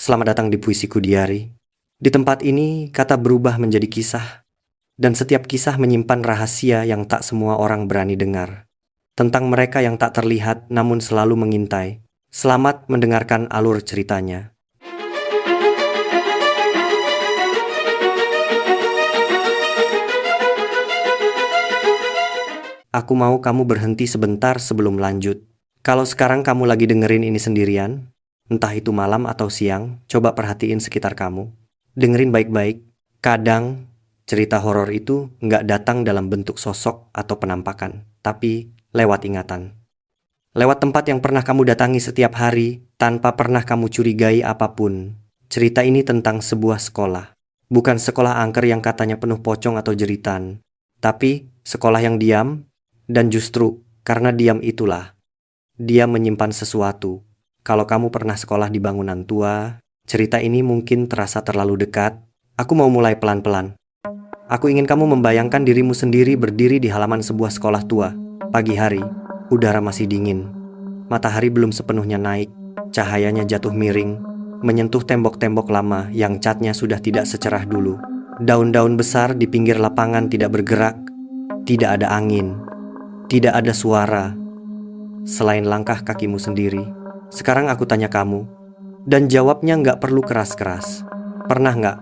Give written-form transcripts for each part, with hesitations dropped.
Selamat datang di Puisiku Diari. Di tempat ini, kata berubah menjadi kisah, dan setiap kisah menyimpan rahasia yang tak semua orang berani dengar. Tentang mereka yang tak terlihat namun selalu mengintai. Selamat mendengarkan alur ceritanya. Aku mau kamu berhenti sebentar sebelum lanjut. Kalau sekarang kamu lagi dengerin ini sendirian, entah itu malam atau siang, coba perhatiin sekitar kamu. Dengerin baik-baik. Kadang, cerita horor itu nggak datang dalam bentuk sosok atau penampakan, tapi lewat ingatan. Lewat tempat yang pernah kamu datangi setiap hari, tanpa pernah kamu curigai apapun. Cerita ini tentang sebuah sekolah. Bukan sekolah angker yang katanya penuh pocong atau jeritan, tapi sekolah yang diam, dan justru karena diam itulah, dia menyimpan sesuatu. Kalau kamu pernah sekolah di bangunan tua, cerita ini mungkin terasa terlalu dekat. Aku mau mulai pelan-pelan. Aku ingin kamu membayangkan dirimu sendiri berdiri di halaman sebuah sekolah tua. Pagi hari, udara masih dingin. Matahari belum sepenuhnya naik. Cahayanya jatuh miring, menyentuh tembok-tembok lama yang catnya sudah tidak secerah dulu. Daun-daun besar di pinggir lapangan tidak bergerak. Tidak ada angin. Tidak ada suara selain langkah kakimu sendiri. Sekarang aku tanya kamu, dan jawabnya nggak perlu keras-keras. Pernah nggak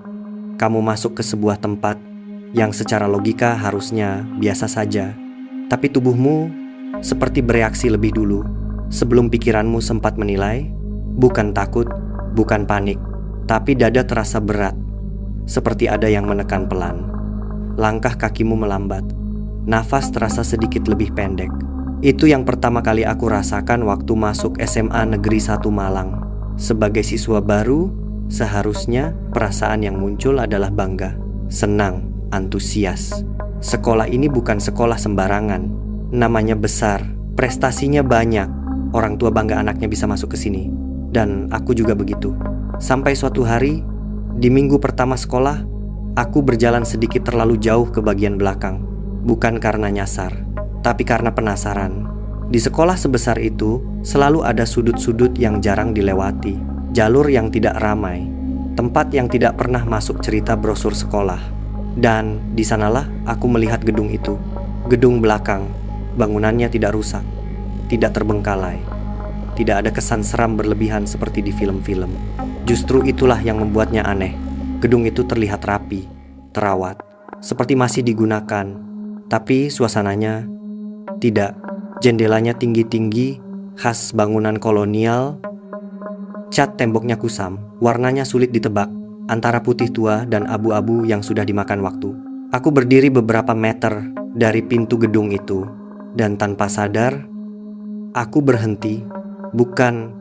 kamu masuk ke sebuah tempat yang secara logika harusnya biasa saja, tapi tubuhmu seperti bereaksi lebih dulu sebelum pikiranmu sempat menilai? Bukan takut, bukan panik, tapi dada terasa berat, seperti ada yang menekan pelan. Langkah kakimu melambat, nafas terasa sedikit lebih pendek. Itu yang pertama kali aku rasakan waktu masuk SMA Negeri 1 Malang. Sebagai siswa baru, seharusnya perasaan yang muncul adalah bangga, senang, antusias. Sekolah ini bukan sekolah sembarangan. Namanya besar, prestasinya banyak. Orang tua bangga anaknya bisa masuk ke sini. Dan aku juga begitu. Sampai suatu hari, di minggu pertama sekolah, aku berjalan sedikit terlalu jauh ke bagian belakang. Bukan karena nyasar, tapi karena penasaran. Di sekolah sebesar itu, selalu ada sudut-sudut yang jarang dilewati, jalur yang tidak ramai, tempat yang tidak pernah masuk cerita brosur sekolah. Dan di sanalah aku melihat gedung itu. Gedung belakang, bangunannya tidak rusak, tidak terbengkalai, tidak ada kesan seram berlebihan seperti di film-film. Justru itulah yang membuatnya aneh. Gedung itu terlihat rapi, terawat, seperti masih digunakan. Tapi suasananya tidak. Jendelanya tinggi-tinggi, khas bangunan kolonial. Cat temboknya kusam, warnanya sulit ditebak, antara putih tua dan abu-abu yang sudah dimakan waktu. Aku berdiri beberapa meter dari pintu gedung itu, dan tanpa sadar, aku berhenti. Bukan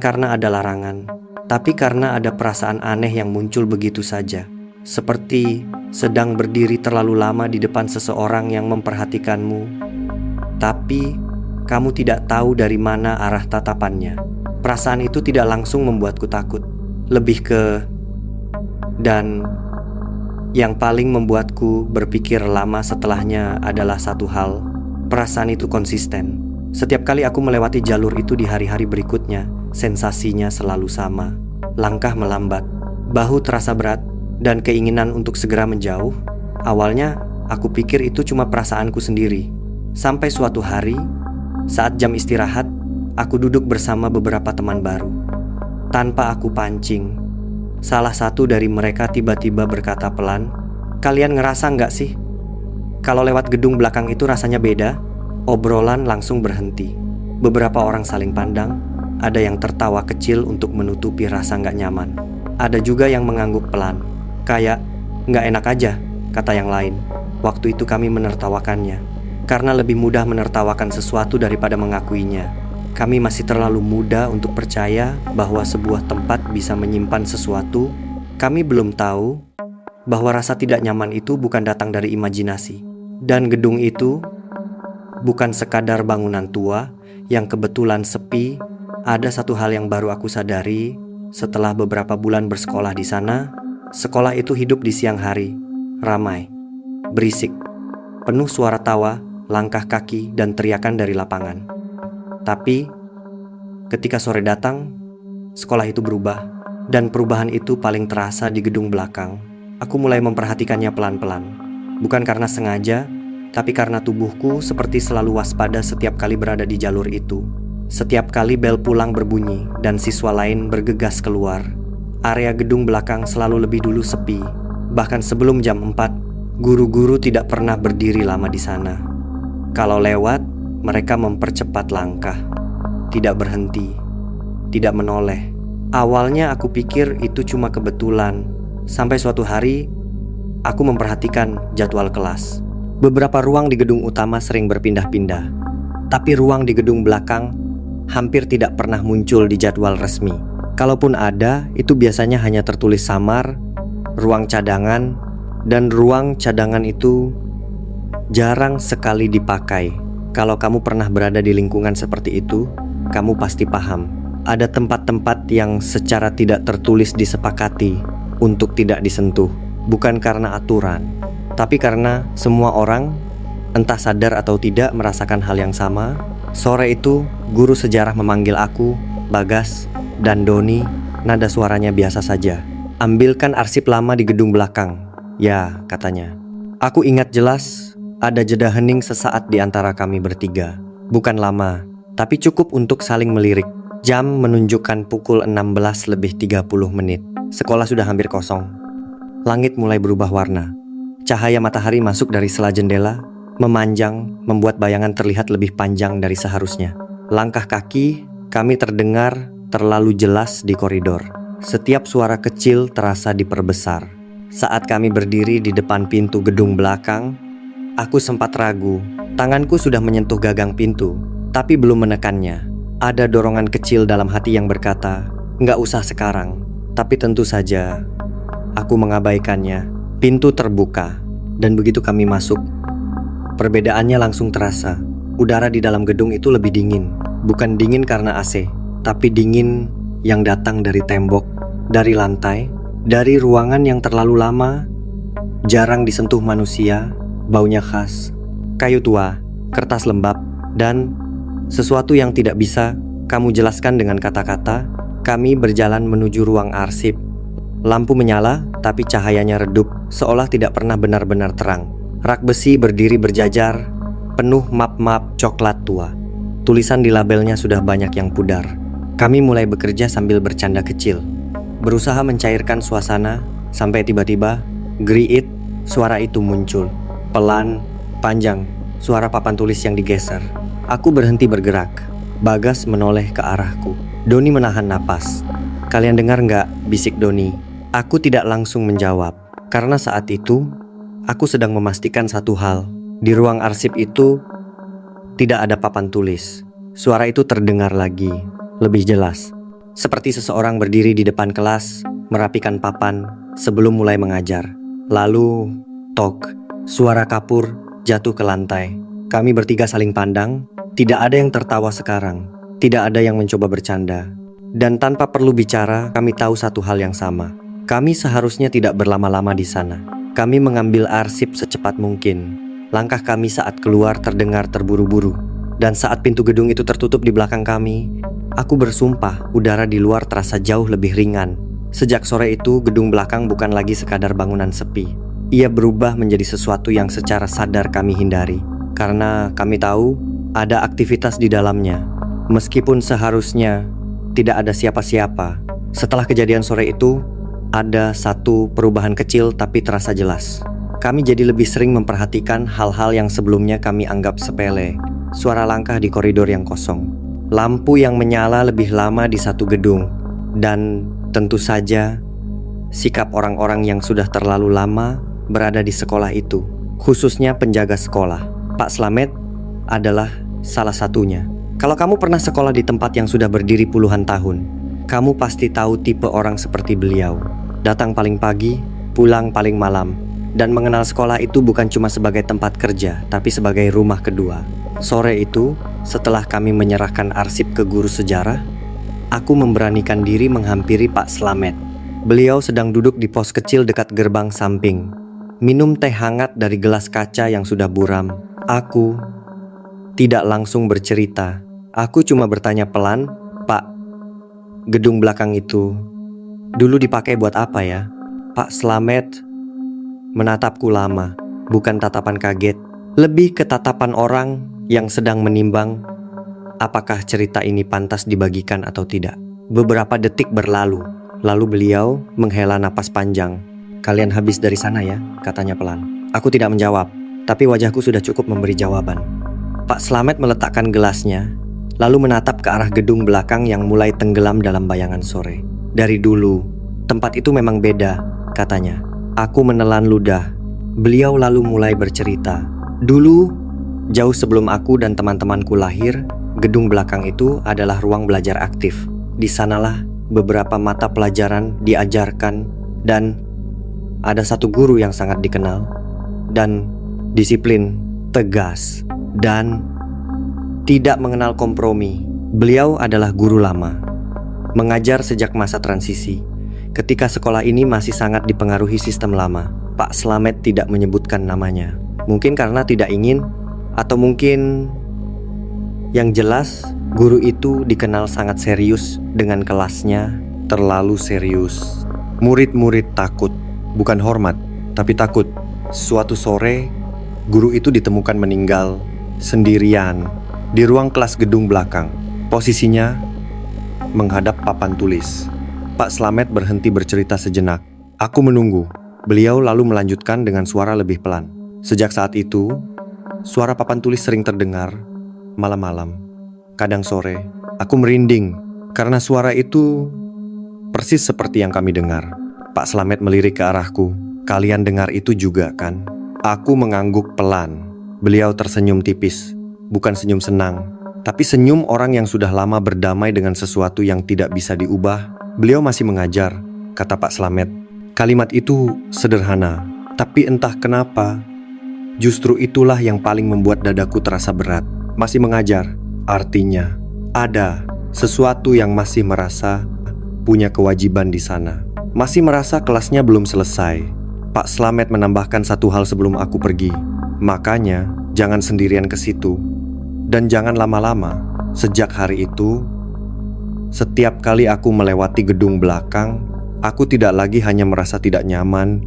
karena ada larangan, tapi karena ada perasaan aneh yang muncul begitu saja. Seperti sedang berdiri terlalu lama di depan seseorang yang memperhatikanmu, tapi kamu tidak tahu dari mana arah tatapannya. Perasaan itu tidak langsung membuatku takut, lebih ke... Dan yang paling membuatku berpikir lama setelahnya adalah satu hal. Perasaan itu konsisten. Setiap kali aku melewati jalur itu di hari-hari berikutnya, sensasinya selalu sama. Langkah melambat, bahu terasa berat, dan keinginan untuk segera menjauh. Awalnya, aku pikir itu cuma perasaanku sendiri. Sampai suatu hari, saat jam istirahat, aku duduk bersama beberapa teman baru. Tanpa aku pancing, salah satu dari mereka tiba-tiba berkata pelan, "Kalian ngerasa nggak sih? Kalau lewat gedung belakang itu rasanya beda." Obrolan langsung berhenti. Beberapa orang saling pandang, ada yang tertawa kecil untuk menutupi rasa nggak nyaman. Ada juga yang mengangguk pelan. "Kayak nggak enak aja," kata yang lain. Waktu itu kami menertawakannya, karena lebih mudah menertawakan sesuatu daripada mengakuinya. Kami masih terlalu muda untuk percaya bahwa sebuah tempat bisa menyimpan sesuatu. Kami belum tahu bahwa rasa tidak nyaman itu bukan datang dari imajinasi. Dan gedung itu bukan sekadar bangunan tua yang kebetulan sepi. Ada satu hal yang baru aku sadari setelah beberapa bulan bersekolah di sana. Sekolah itu hidup di siang hari, ramai, berisik, penuh suara tawa, langkah kaki, dan teriakan dari lapangan. Tapi ketika sore datang, sekolah itu berubah. Dan perubahan itu paling terasa di gedung belakang. Aku mulai memperhatikannya pelan-pelan. Bukan karena sengaja, tapi karena tubuhku seperti selalu waspada setiap kali berada di jalur itu. Setiap kali bel pulang berbunyi dan siswa lain bergegas keluar, area gedung belakang selalu lebih dulu sepi. Bahkan sebelum jam 4, guru-guru tidak pernah berdiri lama di sana. Kalau lewat, mereka mempercepat langkah, tidak berhenti, tidak menoleh. Awalnya aku pikir itu cuma kebetulan, sampai suatu hari aku memperhatikan jadwal kelas. Beberapa ruang di gedung utama sering berpindah-pindah, tapi ruang di gedung belakang hampir tidak pernah muncul di jadwal resmi. Kalaupun ada, itu biasanya hanya tertulis samar, ruang cadangan, dan ruang cadangan itu jarang sekali dipakai. Kalau kamu pernah berada di lingkungan seperti itu, kamu pasti paham. Ada tempat-tempat yang secara tidak tertulis disepakati untuk tidak disentuh. Bukan karena aturan, tapi karena semua orang, entah sadar atau tidak, merasakan hal yang sama. Sore itu, guru sejarah memanggil aku, Bagas, dan Doni. Nada suaranya biasa saja. "Ambilkan arsip lama di gedung belakang." "Ya," katanya. Aku ingat jelas, ada jeda hening sesaat di antara kami bertiga. Bukan lama, tapi cukup untuk saling melirik. Jam menunjukkan pukul 16:30. Sekolah sudah hampir kosong. Langit mulai berubah warna. Cahaya matahari masuk dari sela jendela, memanjang, membuat bayangan terlihat lebih panjang dari seharusnya. Langkah kaki kami terdengar terlalu jelas di koridor. Setiap suara kecil terasa diperbesar. Saat kami berdiri di depan pintu gedung belakang, aku sempat ragu. Tanganku sudah menyentuh gagang pintu, tapi belum menekannya. Ada dorongan kecil dalam hati yang berkata, "Nggak usah sekarang." Tapi tentu saja, aku mengabaikannya. Pintu terbuka, dan begitu kami masuk, perbedaannya langsung terasa. Udara di dalam gedung itu lebih dingin. Bukan dingin karena AC, tapi dingin yang datang dari tembok, dari lantai, dari ruangan yang terlalu lama, jarang disentuh manusia, baunya khas, kayu tua, kertas lembab, dan sesuatu yang tidak bisa kamu jelaskan dengan kata-kata. Kami berjalan menuju ruang arsip. Lampu menyala, tapi cahayanya redup, seolah tidak pernah benar-benar terang. Rak besi berdiri berjajar, penuh map-map coklat tua. Tulisan di labelnya sudah banyak yang pudar. Kami mulai bekerja sambil bercanda kecil, berusaha mencairkan suasana, sampai tiba-tiba, "Griit," suara itu muncul. Pelan, panjang, suara papan tulis yang digeser. Aku berhenti bergerak. Bagas menoleh ke arahku. Doni menahan napas. "Kalian dengar nggak?" bisik Doni. Aku tidak langsung menjawab, karena saat itu aku sedang memastikan satu hal. Di ruang arsip itu tidak ada papan tulis. Suara itu terdengar lagi, lebih jelas. Seperti seseorang berdiri di depan kelas, merapikan papan sebelum mulai mengajar. Lalu, tok, suara kapur jatuh ke lantai. Kami bertiga saling pandang. Tidak ada yang tertawa sekarang, tidak ada yang mencoba bercanda. Dan tanpa perlu bicara, kami tahu satu hal yang sama. Kami seharusnya tidak berlama-lama di sana. Kami mengambil arsip secepat mungkin. Langkah kami saat keluar terdengar terburu-buru. Dan saat pintu gedung itu tertutup di belakang kami, aku bersumpah udara di luar terasa jauh lebih ringan. Sejak sore itu, gedung belakang bukan lagi sekadar bangunan sepi. Ia berubah menjadi sesuatu yang secara sadar kami hindari. Karena kami tahu ada aktivitas di dalamnya, meskipun seharusnya tidak ada siapa-siapa. Setelah kejadian sore itu, ada satu perubahan kecil tapi terasa jelas. Kami jadi lebih sering memperhatikan hal-hal yang sebelumnya kami anggap sepele. Suara langkah di koridor yang kosong, lampu yang menyala lebih lama di satu gedung, dan tentu saja sikap orang-orang yang sudah terlalu lama berada di sekolah itu, khususnya penjaga sekolah. Pak Slamet adalah salah satunya. Kalau kamu pernah sekolah di tempat yang sudah berdiri puluhan tahun, kamu pasti tahu tipe orang seperti beliau. Datang paling pagi, pulang paling malam, dan mengenal sekolah itu bukan cuma sebagai tempat kerja, tapi sebagai rumah kedua. Sore itu, setelah kami menyerahkan arsip ke guru sejarah, aku memberanikan diri menghampiri Pak Slamet. Beliau sedang duduk di pos kecil dekat gerbang samping, minum teh hangat dari gelas kaca yang sudah buram. Aku tidak langsung bercerita. Aku cuma bertanya pelan, "Pak, Gedung belakang itu dulu dipakai buat apa ya? Pak Slamet menatapku lama, bukan tatapan kaget, lebih ke tatapan orang yang sedang menimbang apakah cerita ini pantas dibagikan atau tidak. Beberapa detik berlalu, lalu beliau menghela napas panjang. "Kalian habis dari sana ya?" katanya pelan. Aku tidak menjawab, tapi wajahku sudah cukup memberi jawaban. Pak Slamet meletakkan gelasnya, lalu menatap ke arah gedung belakang yang mulai tenggelam dalam bayangan sore. "Dari dulu, tempat itu memang beda," katanya. Aku menelan ludah. Beliau lalu mulai bercerita. "Dulu, jauh sebelum aku dan teman-temanku lahir, gedung belakang itu adalah ruang belajar aktif. Di sanalah beberapa mata pelajaran diajarkan dan ada satu guru yang sangat dikenal dan disiplin, tegas, dan tidak mengenal kompromi. Beliau adalah guru lama, mengajar sejak masa transisi, ketika sekolah ini masih sangat dipengaruhi sistem lama." Pak Slamet tidak menyebutkan namanya. Mungkin karena tidak ingin, atau mungkin yang jelas guru itu dikenal sangat serius dengan kelasnya, terlalu serius. Murid-murid takut, bukan hormat, tapi takut. Suatu sore, guru itu ditemukan meninggal sendirian di ruang kelas gedung belakang. Posisinya menghadap papan tulis. Pak Slamet berhenti bercerita sejenak. Aku menunggu. Beliau lalu melanjutkan dengan suara lebih pelan. "Sejak saat itu, suara papan tulis sering terdengar malam-malam. Kadang sore, aku merinding karena suara itu persis seperti yang kami dengar." Pak Slamet melirik ke arahku. "Kalian dengar itu juga kan?" Aku mengangguk pelan. Beliau tersenyum tipis. Bukan senyum senang, tapi senyum orang yang sudah lama berdamai dengan sesuatu yang tidak bisa diubah. "Beliau masih mengajar," kata Pak Slamet. Kalimat itu sederhana, tapi entah kenapa, justru itulah yang paling membuat dadaku terasa berat. Masih mengajar, artinya ada sesuatu yang masih merasa punya kewajiban di sana. Masih merasa kelasnya belum selesai. Pak Slamet menambahkan satu hal sebelum aku pergi. "Makanya, jangan sendirian ke situ. Dan jangan lama-lama." Sejak hari itu, setiap kali aku melewati gedung belakang, aku tidak lagi hanya merasa tidak nyaman.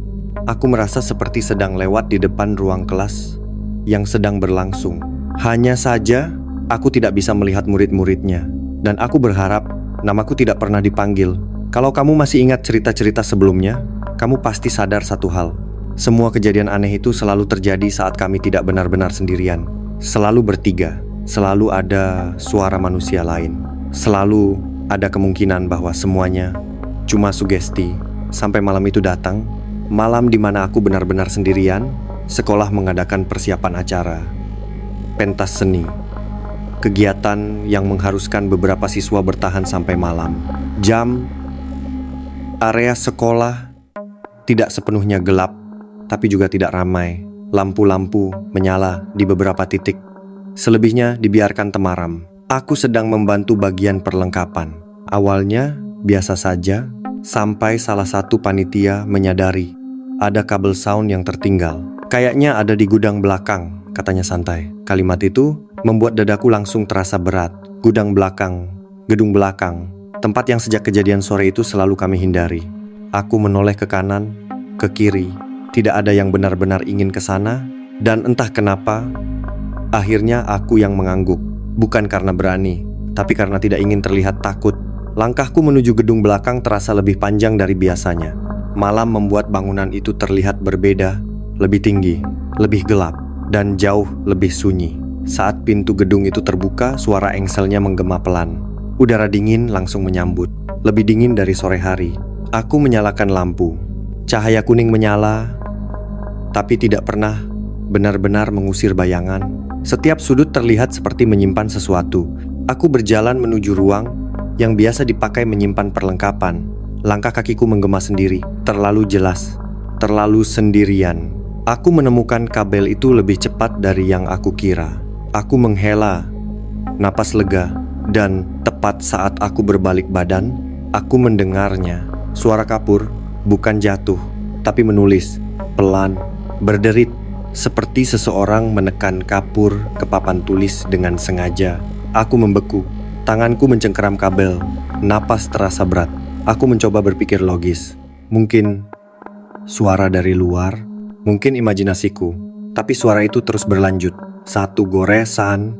Aku merasa seperti sedang lewat di depan ruang kelas yang sedang berlangsung. Hanya saja, aku tidak bisa melihat murid-muridnya. Dan aku berharap namaku tidak pernah dipanggil. Kalau kamu masih ingat cerita-cerita sebelumnya, kamu pasti sadar satu hal. Semua kejadian aneh itu selalu terjadi saat kami tidak benar-benar sendirian. Selalu bertiga. Selalu ada suara manusia lain. Selalu ada kemungkinan bahwa semuanya cuma sugesti. Sampai malam itu datang, malam di mana aku benar-benar sendirian. Sekolah mengadakan persiapan acara pentas seni, kegiatan yang mengharuskan beberapa siswa bertahan sampai malam. Area sekolah tidak sepenuhnya gelap, tapi juga tidak ramai. Lampu-lampu menyala di beberapa titik. Selebihnya dibiarkan temaram. Aku sedang membantu bagian perlengkapan. Awalnya biasa saja, sampai salah satu panitia menyadari ada kabel sound yang tertinggal. "Kayaknya ada di gudang belakang," katanya santai. Kalimat itu membuat dadaku langsung terasa berat. Gedung belakang, tempat yang sejak kejadian sore itu selalu kami hindari. Aku menoleh ke kanan, ke kiri. Tidak ada yang benar-benar ingin ke sana, dan entah kenapa, akhirnya aku yang mengangguk. Bukan karena berani, tapi karena tidak ingin terlihat takut. Langkahku menuju gedung belakang terasa lebih panjang dari biasanya. Malam membuat bangunan itu terlihat berbeda, lebih tinggi, lebih gelap, dan jauh lebih sunyi. Saat pintu gedung itu terbuka, suara engselnya menggema pelan. Udara dingin langsung menyambut, lebih dingin dari sore hari. Aku menyalakan lampu. Cahaya kuning menyala, tapi tidak pernah benar-benar mengusir bayangan. Setiap sudut terlihat seperti menyimpan sesuatu. Aku berjalan menuju ruang yang biasa dipakai menyimpan perlengkapan. Langkah kakiku menggema sendiri, terlalu jelas, terlalu sendirian. Aku menemukan kabel itu lebih cepat dari yang aku kira. Aku menghela napas lega, dan tepat saat aku berbalik badan, aku mendengarnya. Suara kapur, bukan jatuh, tapi menulis, pelan, berderit, seperti seseorang menekan kapur ke papan tulis dengan sengaja. Aku membeku. Tanganku mencengkeram kabel, napas terasa berat. Aku mencoba berpikir logis. Mungkin suara dari luar, mungkin imajinasiku. Tapi suara itu terus berlanjut. Satu goresan,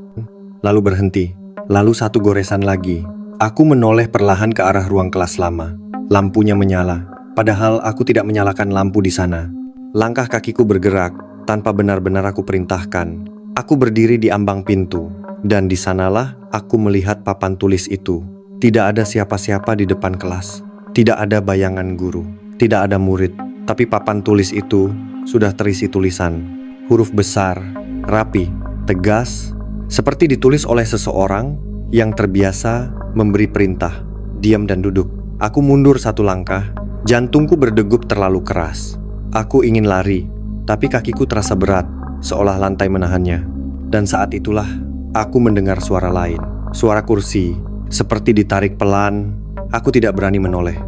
lalu berhenti. Lalu satu goresan lagi. Aku menoleh perlahan ke arah ruang kelas lama. Lampunya menyala, padahal aku tidak menyalakan lampu di sana. Langkah kakiku bergerak, tanpa benar-benar aku perintahkan. Aku berdiri di ambang pintu, dan di sanalah aku melihat papan tulis itu. Tidak ada siapa-siapa di depan kelas. Tidak ada bayangan guru. Tidak ada murid. Tapi papan tulis itu sudah terisi tulisan. Huruf besar, rapi, tegas, seperti ditulis oleh seseorang yang terbiasa memberi perintah. Diam dan duduk. Aku mundur satu langkah. Jantungku berdegup terlalu keras. Aku ingin lari, tapi kakiku terasa berat, seolah lantai menahannya. Dan saat itulah aku mendengar suara lain. Suara kursi, seperti ditarik pelan. Aku tidak berani menoleh.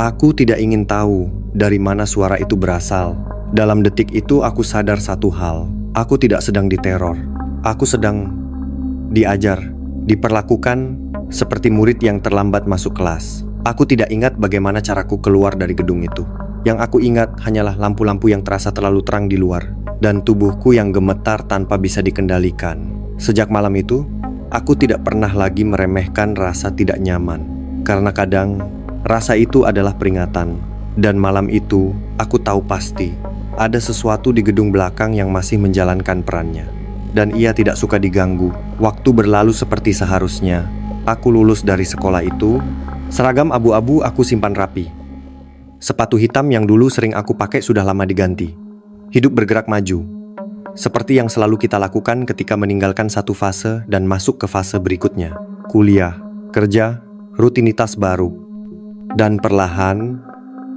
Aku tidak ingin tahu dari mana suara itu berasal. Dalam detik itu aku sadar satu hal. Aku tidak sedang diteror. Aku sedang diajar, diperlakukan seperti murid yang terlambat masuk kelas. Aku tidak ingat bagaimana caraku keluar dari gedung itu. Yang aku ingat hanyalah lampu-lampu yang terasa terlalu terang di luar, dan tubuhku yang gemetar tanpa bisa dikendalikan. Sejak malam itu, aku tidak pernah lagi meremehkan rasa tidak nyaman. Karena kadang, rasa itu adalah peringatan. Dan malam itu, aku tahu pasti ada sesuatu di gedung belakang yang masih menjalankan perannya. Dan ia tidak suka diganggu. Waktu berlalu seperti seharusnya. Aku lulus dari sekolah itu. Seragam abu-abu aku simpan rapi. Sepatu hitam yang dulu sering aku pakai sudah lama diganti. Hidup bergerak maju. Seperti yang selalu kita lakukan ketika meninggalkan satu fase dan masuk ke fase berikutnya. Kuliah, kerja, rutinitas baru. Dan perlahan,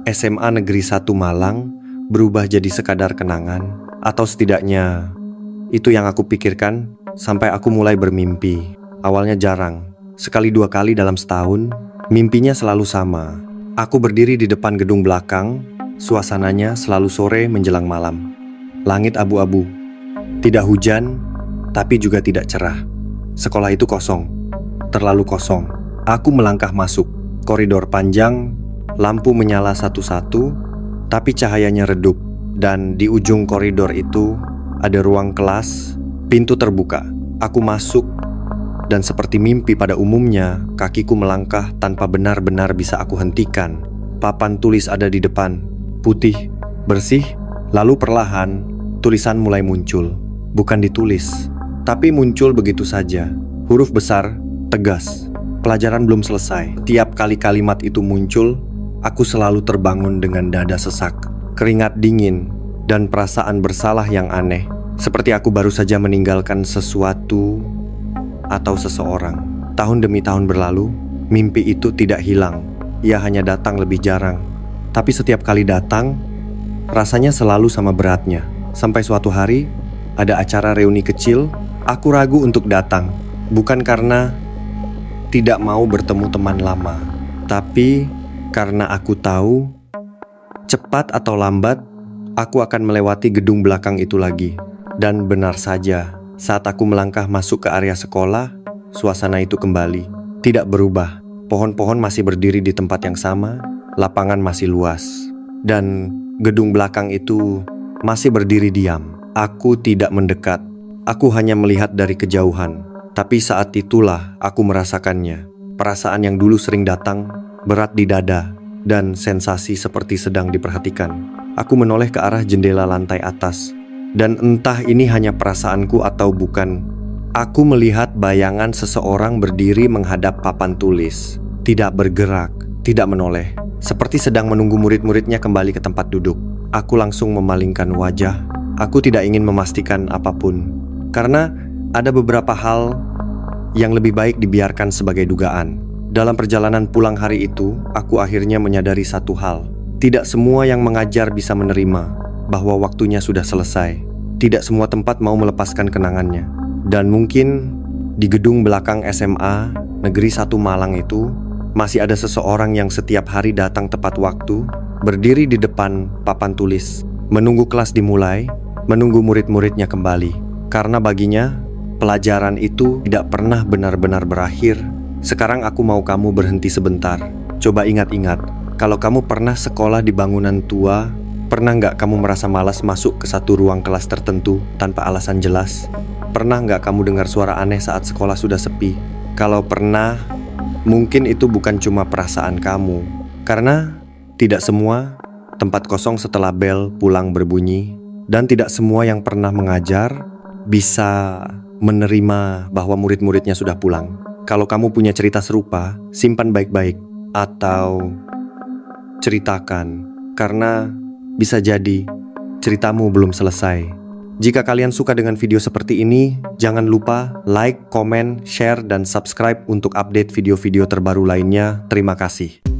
SMA Negeri 1 Malang berubah jadi sekadar kenangan. Atau setidaknya, itu yang aku pikirkan sampai aku mulai bermimpi. Awalnya jarang, sekali dua kali dalam setahun. Mimpinya selalu sama. Aku berdiri di depan gedung belakang. Suasananya selalu sore menjelang malam. Langit abu-abu. Tidak hujan, tapi juga tidak cerah. Sekolah itu kosong. Terlalu kosong. Aku melangkah masuk. Koridor panjang, lampu menyala satu-satu, tapi cahayanya redup. Dan di ujung koridor itu ada ruang kelas. Pintu terbuka. Aku masuk. Dan seperti mimpi pada umumnya, kakiku melangkah tanpa benar-benar bisa aku hentikan. Papan tulis ada di depan, putih, bersih, lalu perlahan, tulisan mulai muncul. Bukan ditulis, tapi muncul begitu saja. Huruf besar, tegas. Pelajaran belum selesai. Tiap kali kalimat itu muncul, aku selalu terbangun dengan dada sesak, keringat dingin, dan perasaan bersalah yang aneh. Seperti aku baru saja meninggalkan sesuatu atau seseorang. Tahun demi tahun berlalu, mimpi itu tidak hilang. Ia hanya datang lebih jarang. Tapi setiap kali datang, rasanya selalu sama beratnya. Sampai suatu hari, ada acara reuni kecil, aku ragu untuk datang. Bukan karena tidak mau bertemu teman lama, tapi karena aku tahu, cepat atau lambat, aku akan melewati gedung belakang itu lagi. Dan benar saja, saat aku melangkah masuk ke area sekolah, suasana itu kembali. Tidak berubah. Pohon-pohon masih berdiri di tempat yang sama, lapangan masih luas. Dan gedung belakang itu masih berdiri diam. Aku tidak mendekat. Aku hanya melihat dari kejauhan. Tapi saat itulah aku merasakannya. Perasaan yang dulu sering datang, berat di dada, dan sensasi seperti sedang diperhatikan. Aku menoleh ke arah jendela lantai atas. Dan entah ini hanya perasaanku atau bukan, aku melihat bayangan seseorang berdiri menghadap papan tulis. Tidak bergerak, tidak menoleh. Seperti sedang menunggu murid-muridnya kembali ke tempat duduk. Aku langsung memalingkan wajah. Aku tidak ingin memastikan apapun. Karena ada beberapa hal yang lebih baik dibiarkan sebagai dugaan. Dalam perjalanan pulang hari itu, aku akhirnya menyadari satu hal. Tidak semua yang mengajar bisa menerima bahwa waktunya sudah selesai. Tidak semua tempat mau melepaskan kenangannya. Dan mungkin di gedung belakang SMA Negeri 1 Malang itu masih ada seseorang yang setiap hari datang tepat waktu, berdiri di depan papan tulis, menunggu kelas dimulai, menunggu murid-muridnya kembali. Karena baginya, pelajaran itu tidak pernah benar-benar berakhir Sekarang aku mau kamu berhenti sebentar. Coba ingat-ingat, kalau kamu pernah sekolah di bangunan tua, pernah nggak kamu merasa malas masuk ke satu ruang kelas tertentu tanpa alasan jelas? Pernah nggak kamu dengar suara aneh saat sekolah sudah sepi? Kalau pernah, mungkin itu bukan cuma perasaan kamu. Karena tidak semua tempat kosong setelah bel pulang berbunyi, dan tidak semua yang pernah mengajar bisa menerima bahwa murid-muridnya sudah pulang. Kalau kamu punya cerita serupa, simpan baik-baik atau ceritakan, karena bisa jadi ceritamu belum selesai. Jika kalian suka dengan video seperti ini, jangan lupa like, komen, share, dan subscribe untuk update video-video terbaru lainnya. Terima kasih.